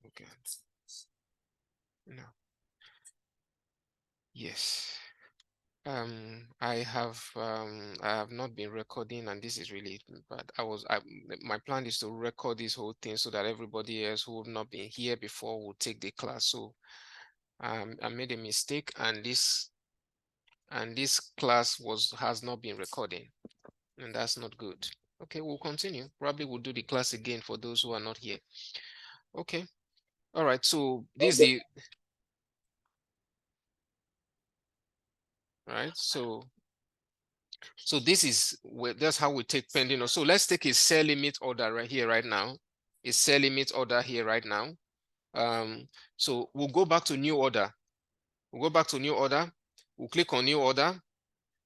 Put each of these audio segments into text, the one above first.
Okay. No. Yes. I have not been recording, and this is really bad. My plan is to record this whole thing so that everybody else who have not been here before will take the class. So I made a mistake, and this class has not been recording, and that's not good. Okay, we'll continue. Probably we'll do the class again for those who are not here. Okay. All right. So this is the right. So this is where that's how we take pending. So let's take a sell limit order right here, right now. A sell limit order here right now. So we'll go back to new order. We'll go back to new order. We'll click on new order.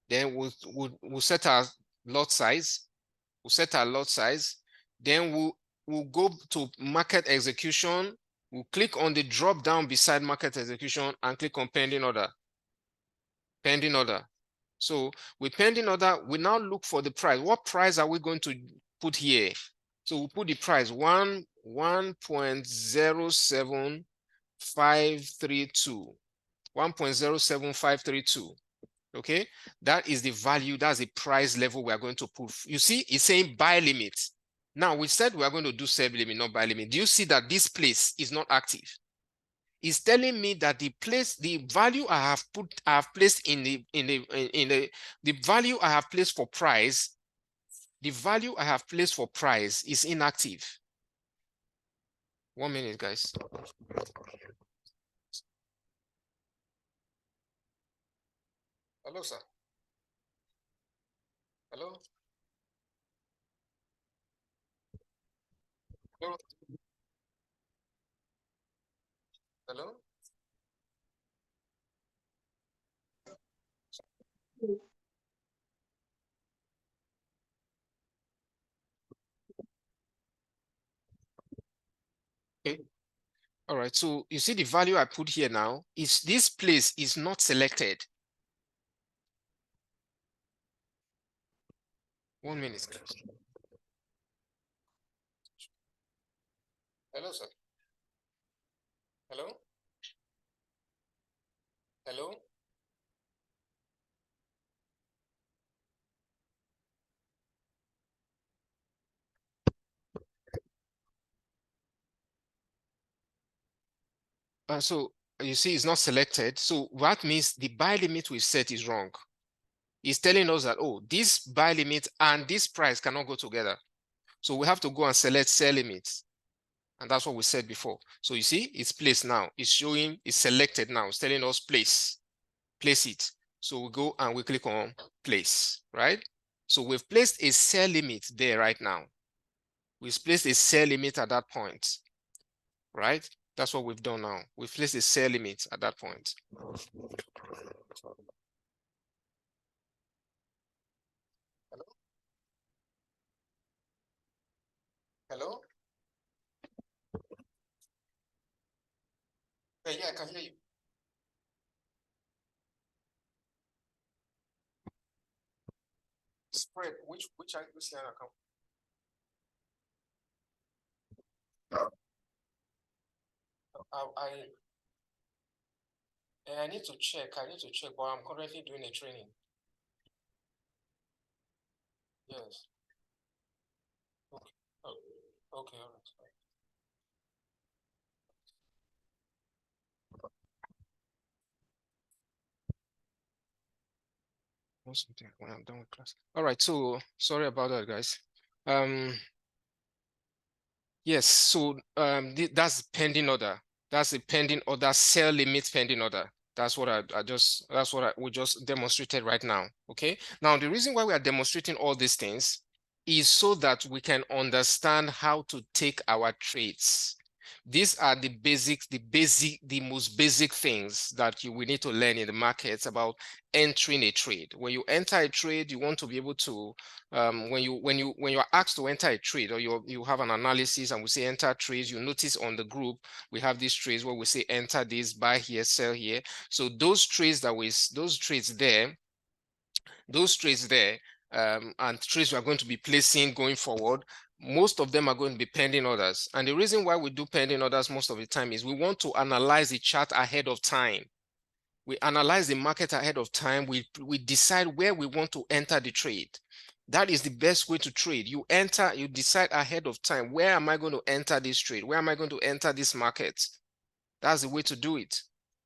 Then we'll set our lot size. We'll set our lot size. Then we'll go to market execution. We'll click on the drop down beside market execution and click on pending order. Pending order. So with pending order, we now look for the price. What price are we going to put here? So we'll put the price 1.07532. 1.07532. Okay, that is the value, that's the price level we are going to put. You see, it's saying buy limit. Now we said we are going to do sell limit, not buy limit. Do you see that this place is not active? It's telling me that the value I have placed in the value I have placed for price, the value I have placed for price is inactive. 1 minute, guys. Hello, sir. Hello. Hello. Hello. Okay. All right. So you see the value I put here now is this place is not selected. 1 minute. Hello, sir. Hello. Hello. So you see it's not selected. So that means the buy limit we've set is wrong. It's telling us that, oh, this buy limit and this price cannot go together. So we have to go and select sell limits. And that's what we said before. So you see, it's placed now. It's showing, it's selected now. It's telling us place it. So we go and we click on place, right? So we've placed a sell limit there right now. We've placed a sell limit at that point, right? That's what we've done now. We've placed a sell limit at that point. Hello? Hello? Yeah, I can hear you. Spread, which line account? I need to check. But I'm currently doing a training. Yes. Okay. Oh, okay. All right. When I'm done with class. All right. So sorry about that, guys. Yes. So that's pending order. That's a pending order. Sell limit pending order. That's what we just demonstrated right now. Okay. Now the reason why we are demonstrating all these things is so that we can understand how to take our trades. These are the most basic things that we need to learn in the markets about entering a trade. When you enter a trade, you want to be able to, when you are asked to enter a trade, or you have an analysis and we say enter trades, you notice on the group we have these trades where we say enter this, buy here, sell here. So those trades there, and trades we are going to be placing going forward, most of them are going to be pending orders. And the reason why we do pending orders most of the time is we want to analyze the chart ahead of time. We analyze the market ahead of time. We decide where we want to enter the trade. That is the best way to trade. You decide ahead of time, where am I going to enter this trade? Where am I going to enter this market? That's the way to do it.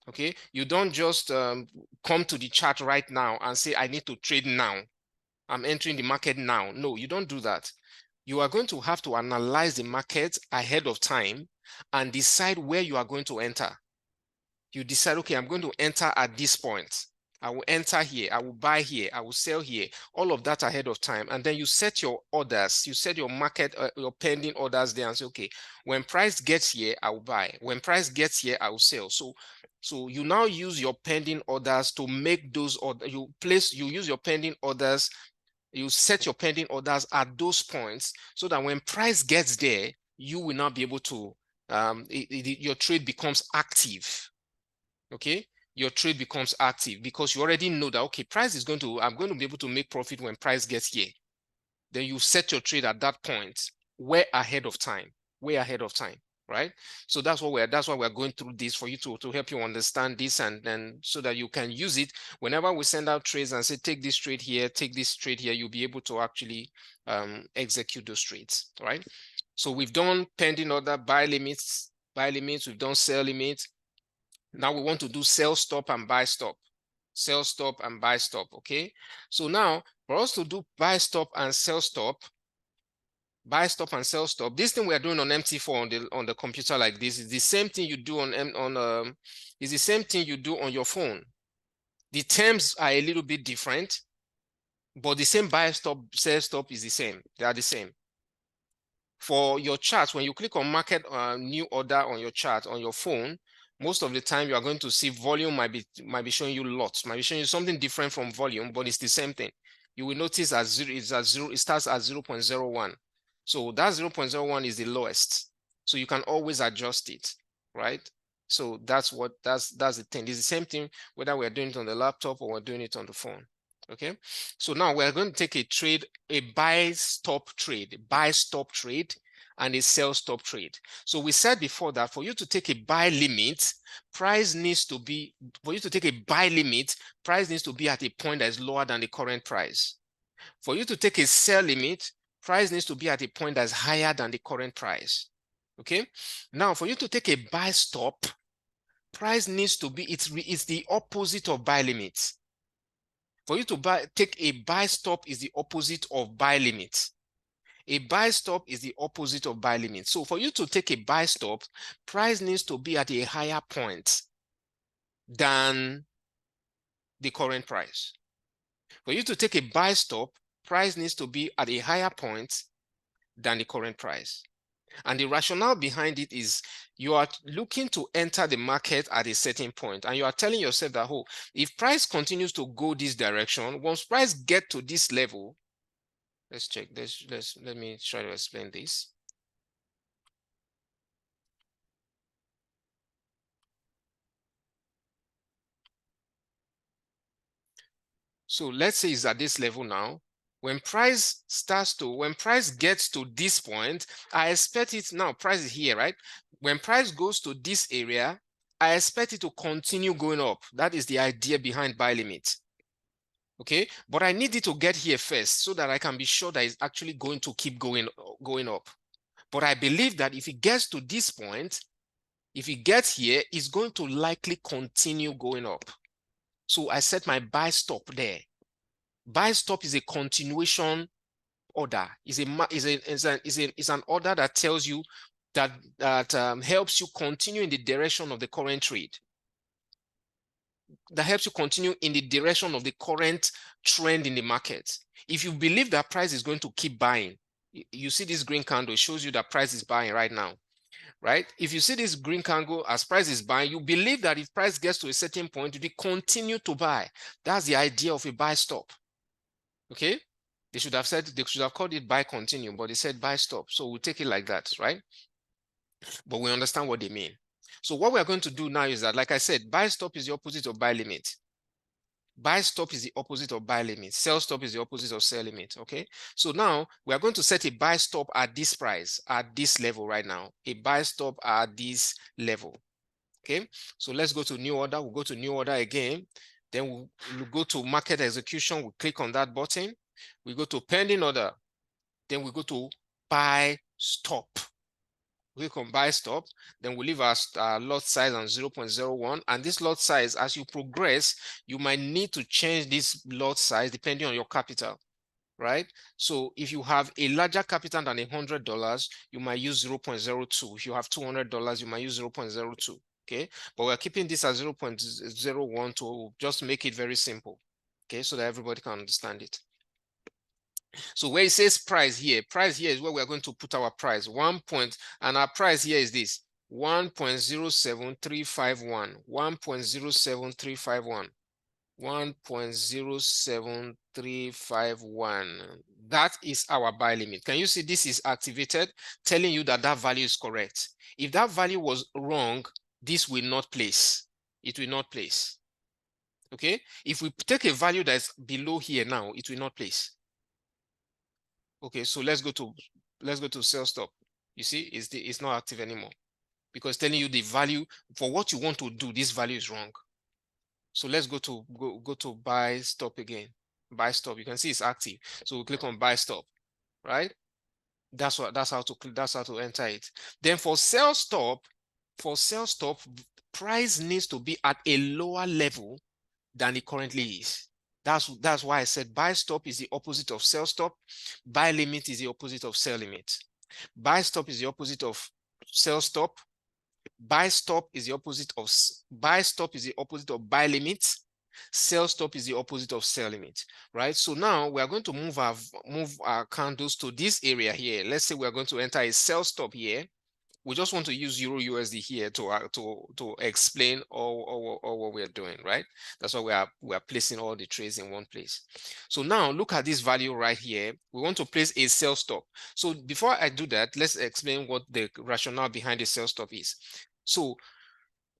Okay, you don't just come to the chart right now and say, I need to trade now. I'm entering the market now. No, you don't do that. You are going to have to analyze the market ahead of time and decide where you are going to enter. You decide, okay, I'm going to enter at this point. I will enter here, I will buy here, I will sell here, all of that ahead of time. And then you set your orders, you set your market, your pending orders there and say, okay, when price gets here, I will buy. When price gets here, I will sell. So you now use your pending orders to make those orders, you use your pending orders, you set your pending orders at those points so that when price gets there, you will not be able to, your trade becomes active. Okay, your trade becomes active because you already know that, okay, price is going to, I'm going to be able to make profit when price gets here. Then you set your trade at that point way ahead of time, right? So that's why we're going through this, for you to help you understand this, and then so that you can use it whenever we send out trades and say, take this trade here, take this trade here, you'll be able to actually execute those trades, right? So we've done pending order, buy limits, we've done sell limits. Now we want to do sell stop and buy stop. Sell stop and buy stop, okay? So now for us to do buy stop and sell stop, this thing we are doing on MT4 on the computer like this is the same thing you do is the same thing you do on your phone. The terms are a little bit different, but the same buy stop, sell stop is the same. They are the same. For your chart, when you click on market new order on your chart on your phone, most of the time you are going to see volume might be showing you lots, might be showing you something different from volume, but it's the same thing. You will notice it starts at 0.01. So that 0.01 is the lowest. So you can always adjust it, right? So that's the thing. It's the same thing whether we're doing it on the laptop or we're doing it on the phone. Okay, so now we're going to take a trade, a buy stop trade, and a sell stop trade. So we said before that for you to take a buy limit, price needs to be at a point that is lower than the current price. For you to take a sell limit, price needs to be at a point that's higher than the current price. Okay, now for you to take a buy stop, price needs to be, it's the opposite of buy limit. For you to take a buy stop is the opposite of buy limit. A buy stop is the opposite of buy limit. So for you to take a buy stop, price needs to be at a higher point than the current price. For you to take a buy stop, price needs to be at a higher point than the current price. And the rationale behind it is you are looking to enter the market at a certain point, and you are telling yourself that, oh, if price continues to go this direction, once price get to this level, let's check this. Let me try to explain this. So let's say it's at this level now. When price gets to this point, I expect it now, price is here, right? When price goes to this area, I expect it to continue going up. That is the idea behind buy limit. Okay, but I need it to get here first so that I can be sure that it's actually going to keep going up. But I believe that if it gets to this point, if it gets here, it's going to likely continue going up. So I set my buy stop there. Buy stop is a continuation order. Is an order that tells you that helps you continue in the direction of the current trade. That helps you continue in the direction of the current trend in the market. If you believe that price is going to keep buying, you see this green candle, it shows you that price is buying right now, right? If you see this green candle as price is buying, you believe that if price gets to a certain point, it will continue to buy. That's the idea of a buy stop. Okay, they should have called it buy continue, but they said buy stop. So we'll take it like that, right? But we understand what they mean. So what we're going to do now is that, like I said, buy stop is the opposite of buy limit. Buy stop is the opposite of buy limit. Sell stop is the opposite of sell limit. Okay. So now we are going to set a buy stop at this price, at this level right now. A buy stop at this level. Okay. So let's go to new order. We'll go to new order again. Then we'll go to market execution. We'll click on that button. We go to pending order. Then we go to buy stop. We can buy stop, then we leave our lot size on 0.01. And this lot size, as you progress, you might need to change this lot size depending on your capital, right? So if you have a larger capital than $100, you might use 0.02. If you have $200, you might use 0.02. Okay, but we're keeping this as 0.01 to just make it very simple. Okay, so that everybody can understand it. So where it says price here is where we're going to put our price. And our price here is this 1.07351. 1.07351. 1.07351. That is our buy limit. Can you see this is activated, telling you that that value is correct? If that value was wrong, this will not place. It will not place. Okay? If we take a value that's below here now, it will not place. Okay, so let's go to sell stop. You see, it's not active anymore because it's telling you the value for what you want to do. This value is wrong. So let's go to buy stop again. Buy stop. You can see it's active. So we click on buy stop, right? That's how to enter it. Then for sell stop, price needs to be at a lower level than it currently is. That's why I said buy stop is the opposite of sell stop. Buy limit is the opposite of sell limit. Buy stop is the opposite of sell stop. Buy stop is the opposite of buy limit. Sell stop is the opposite of sell limit, right? So now we are going to move our candles to this area here. Let's say we are going to enter a sell stop here. We just want to use Euro USD here to explain all what we are doing, right? That's why we are placing all the trades in one place. So now look at this value right here. We want to place a sell stop. So before I do that, let's explain what the rationale behind the sell stop is. So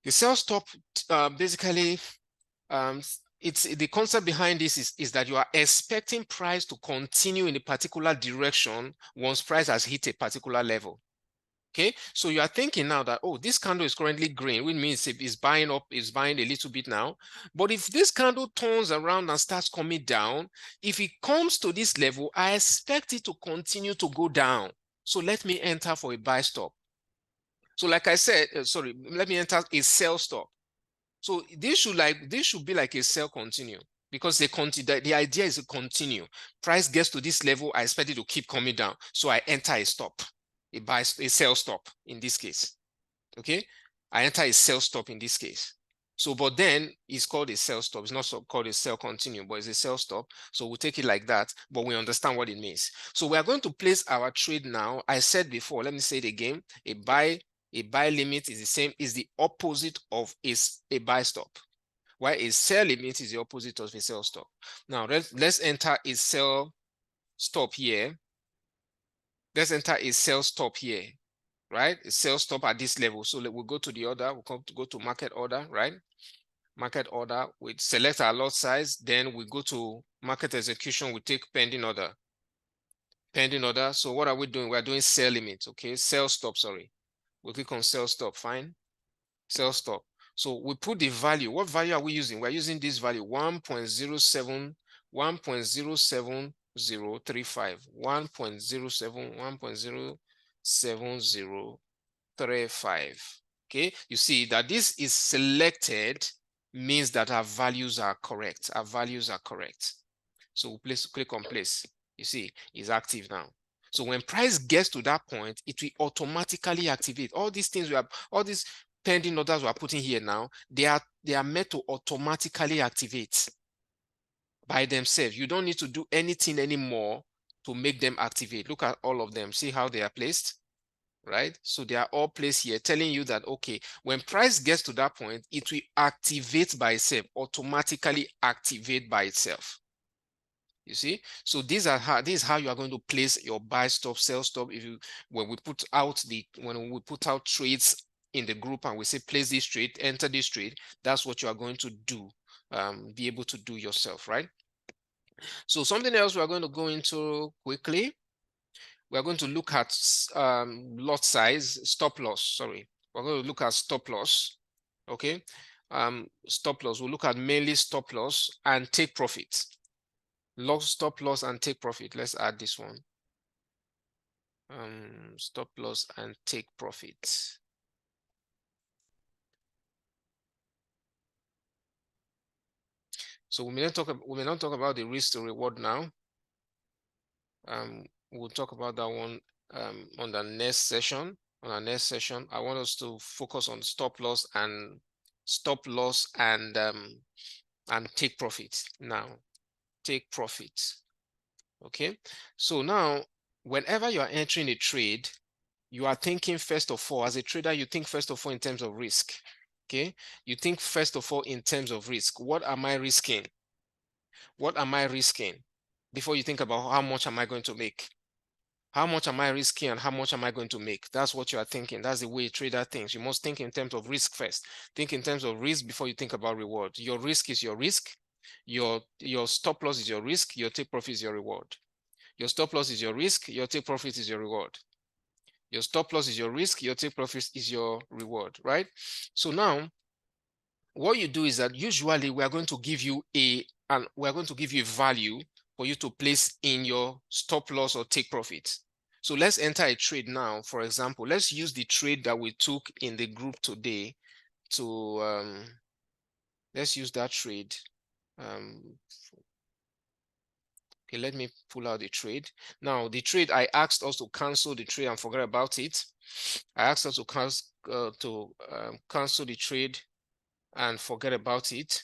the sell stop basically it's the concept behind this is that you are expecting price to continue in a particular direction once price has hit a particular level. Okay, so you are thinking now that, oh, this candle is currently green, which means it's buying up, it's buying a little bit now. But if this candle turns around and starts coming down, if it comes to this level, I expect it to continue to go down. So let me enter for a buy stop. So like I said, let me enter a sell stop. So this should be like a sell continue because the idea is to continue. Price gets to this level, I expect it to keep coming down. So I enter a stop. A sell stop in this case. Okay, I enter a sell stop in this case. So, but then it's called a sell stop. It's not called a sell continue, but it's a sell stop. So we'll take it like that, but we understand what it means. So we are going to place our trade now. I said before, let me say it again. A buy limit is the opposite of a buy stop. While a sell limit is the opposite of a sell stop. Now let's enter a sell stop here. Let's enter a sell stop here, right? A sell stop at this level. So we'll go to the order. We'll go to market order, right? Market order. We select our lot size. Then we go to market execution. We take pending order. Pending order. So what are we doing? We're doing sell limit. Okay, sell stop. Sorry. We'll click on sell stop. Fine. Sell stop. So we put the value. What value are we using? We're using this value 1.07. 1.07035. 1.07035. Okay, you see that this is selected means that our values are correct. Our values are correct. So we'll click on place. You see, it's active now. So when price gets to that point, it will automatically activate. All these things all these pending orders we are putting here now, they are meant to automatically activate by themselves. You don't need to do anything anymore to make them activate. Look at all of them. See how they are placed, right? So they are all placed here, telling you that, okay, when price gets to that point, it will activate by itself, automatically activate by itself. You see, so this is how you are going to place your buy stop, sell stop. When we put out trades in the group and we say place this trade, enter this trade, that's what you are going to do be able to do yourself, right? So something else we're going to go into quickly. We're going to look at lot size, stop loss. Sorry, we're going to look at stop loss. Okay, stop loss. We'll look at mainly stop loss and take profit. Stop loss and take profit. Let's add this one. Stop loss and take profit. So we may not talk about the risk to reward now. We'll talk about that one on the next session. On our next session, I want us to focus on stop loss and take profit now. Take profit. Okay. So now, whenever you are entering a trade, you are thinking first of all, as a trader, you think first of all in terms of risk. Okay. You think first of all in terms of risk. What am I risking? What am I risking? Before you think about how much am I going to make? How much am I risking and how much am I going to make? That's what you are thinking. That's the way a trader thinks. You must think in terms of risk first. Think in terms of risk before you think about reward. Your risk is your risk. Your stop loss is your risk. Your take profit is your reward. Your stop loss is your risk. Your take profit is your reward. Your stop loss is your risk. Your take profit is your reward, right? So now, what you do is that usually we are going to give you a value for you to place in your stop loss or take profit. So let's enter a trade now. For example, let's use the trade that we took in the group today to let's use that trade. Okay, let me pull out the trade. Now, the trade, I asked us to cancel the trade and forget about it. I asked us to cancel the trade and forget about it.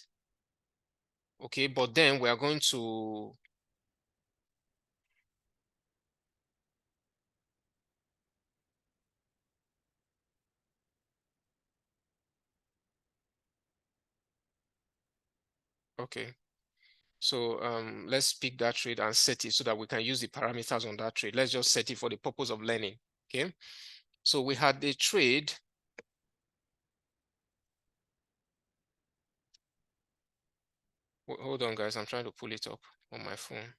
Okay, but then we are going to okay. So let's pick that trade and set it so that we can use the parameters on that trade. Let's just set it for the purpose of learning. Okay. So we had the trade. Hold on, guys. I'm trying to pull it up on my phone.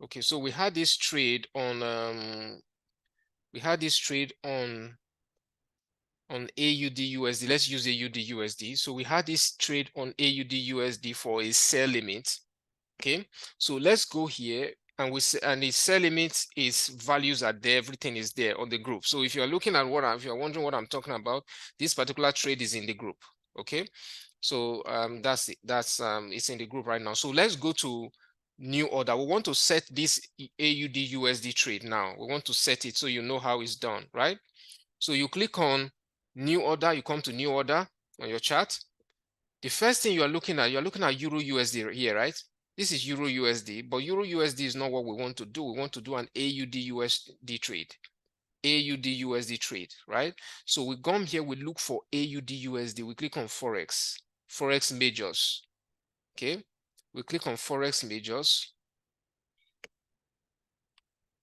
Okay, so we had this trade on AUD USD. Let's use AUD USD. So we had this trade on AUD USD for a sell limit. Okay, so let's go here and we say, and the sell limit is values are there, everything is there on the group. So if you're looking at if you're wondering what I'm talking about, this particular trade is in the group. Okay, so it's in the group right now. So let's go to new order. We want to set this AUD USD trade now. We want to set it so you know how it's done, right? So you click on new order, you come to new order on your chart. The first thing you're looking at Euro USD here, right? This is Euro USD, but Euro USD is not what we want to do. We want to do an AUD USD trade. AUD USD trade, right? So we come here, we look for AUD USD. We click on Forex, Forex majors. Okay, we click on Forex majors.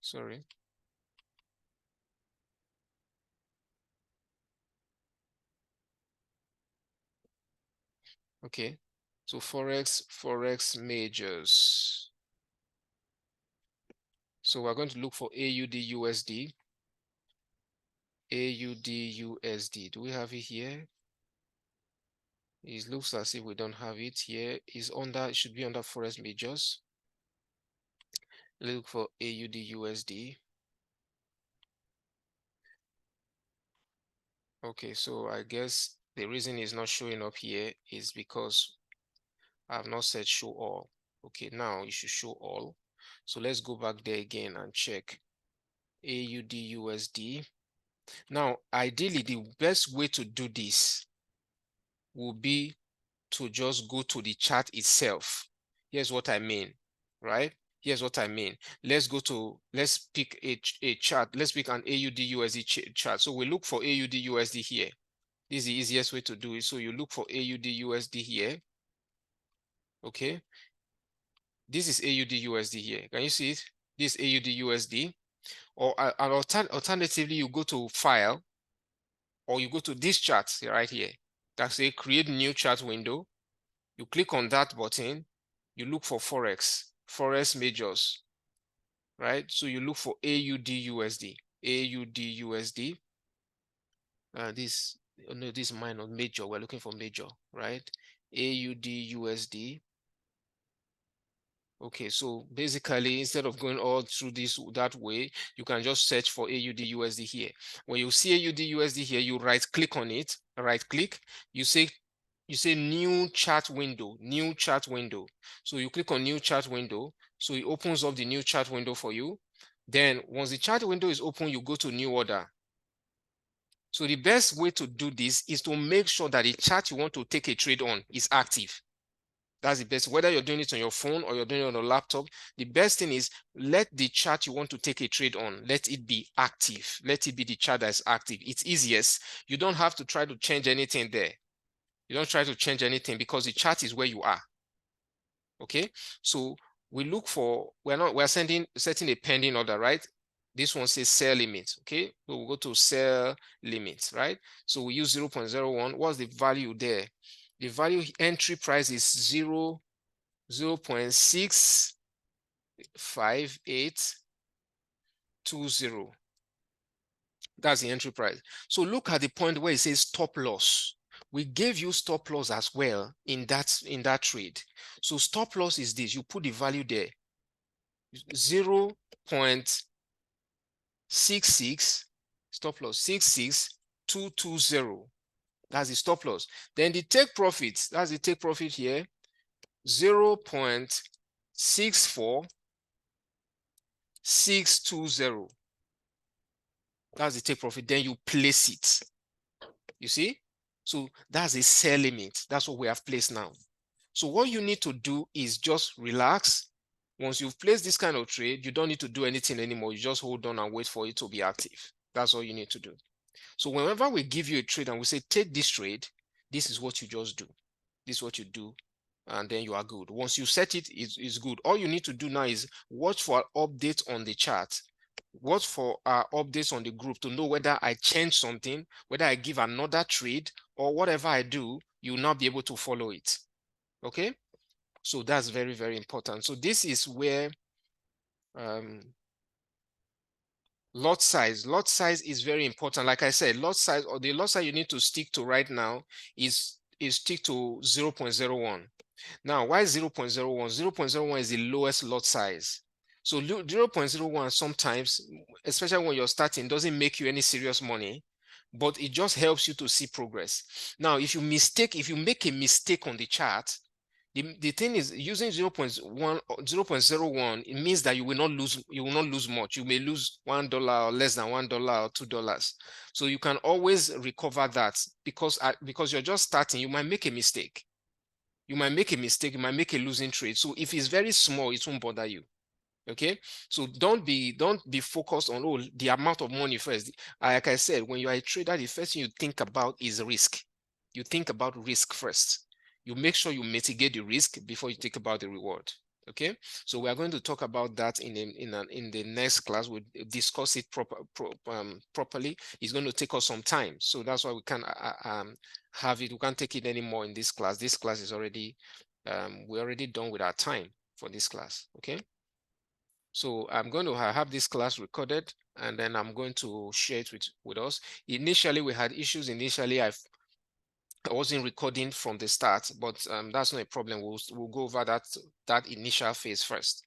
Sorry. Okay, so Forex majors. So we're going to look for AUD USD. AUD USD. Do we have it here? It looks as if we don't have it here. It should be under Forex majors. Look for AUD USD. Okay, so I guess the reason it's not showing up here is because I have not said show all. Okay, now it should show all. So let's go back there again and check AUD USD. Now, ideally, the best way to do this will be to just go to the chart itself. Here's what I mean, right? Here's what I mean. Let's pick a chart. Let's pick an AUD USD chart. So we look for AUD USD here. This is the easiest way to do it. So you look for AUD USD here. Okay. This is AUD USD here. Can you see it? This AUD USD. Or alternatively, you go to file or you go to this chart right here. That's a create new chart window. You click on that button, you look for Forex majors, right? So you look for AUD USD, AUD USD. This, no, this is minor, major. We're looking for major, right? AUD USD. Okay, so basically, instead of going all through this that way, you can just search for AUD USD here. When you see AUD USD here, you right click on it, right click, you say new chart window, new chart window. So you click on new chart window, so it opens up the new chart window for you. Then once the chart window is open, you go to new order. So the best way to do this is to make sure that the chart you want to take a trade on is active. That's the best. Whether you're doing it on your phone or you're doing it on a laptop, the best thing is let the chart you want to take a trade on, let it be active. Let it be the chart that's active. It's easiest. You don't have to try to change anything there. You don't try to change anything because the chart is where you are. Okay, so we look for, we're setting a pending order, right? This one says sell limit. Okay, so we'll go to sell limit, right? So we use 0.01. What's the value there? The value entry price is 0.65820. That's the entry price. So look at the point where it says stop loss. We gave you stop loss as well in that trade. So stop loss is this. You put the value there. 0.66, stop loss 66220. That's the stop loss. Then the take profit, that's the take profit here, 0.64620. That's the take profit. Then you place it. You see? So that's a sell limit. That's what we have placed now. So what you need to do is just relax. Once you've placed this kind of trade, you don't need to do anything anymore. You just hold on and wait for it to be active. That's all you need to do. So whenever we give you a trade and we say, take this trade, this is what you just do. This is what you do, and then you are good. Once you set it, it's good. All you need to do now is watch for updates on the chart. Watch for updates on the group to know whether I change something, whether I give another trade, or whatever I do, you'll not be able to follow it. Okay? So that's very, very important. So this is where lot size is very important. Like I said, lot size, or the lot size you need to stick to right now is stick to 0.01. Now, why 0.01? 0.01 is the lowest lot size. So 0.01 sometimes, especially when you're starting, doesn't make you any serious money, but it just helps you to see progress. Now, if you make a mistake on the chart, the thing is, using 0.01, it means that you will not lose much. You may lose $1 or less than $1 or $2. So you can always recover that because you're just starting, you might make a mistake. You might make a losing trade. So if it's very small, it won't bother you. Okay, so don't be focused on the amount of money first. Like I said, when you are a trader, the first thing you think about is risk. You think about risk first. You make sure you mitigate the risk before you think about the reward. Okay, so we are going to talk about that in the next class. We'll discuss it properly. It's going to take us some time, so that's why we can't have it. We can't take it anymore in this class. This class is already we're already done with our time for this class. Okay. So I'm going to have this class recorded, and then I'm going to share it with us. Initially, we had issues. Initially, I wasn't recording from the start, but that's not a problem. We'll go over that initial phase first.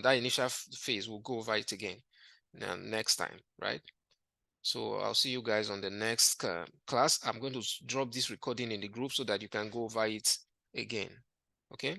That initial phase, we'll go over it again next time, right? So I'll see you guys on the next class. I'm going to drop this recording in the group so that you can go over it again. Okay.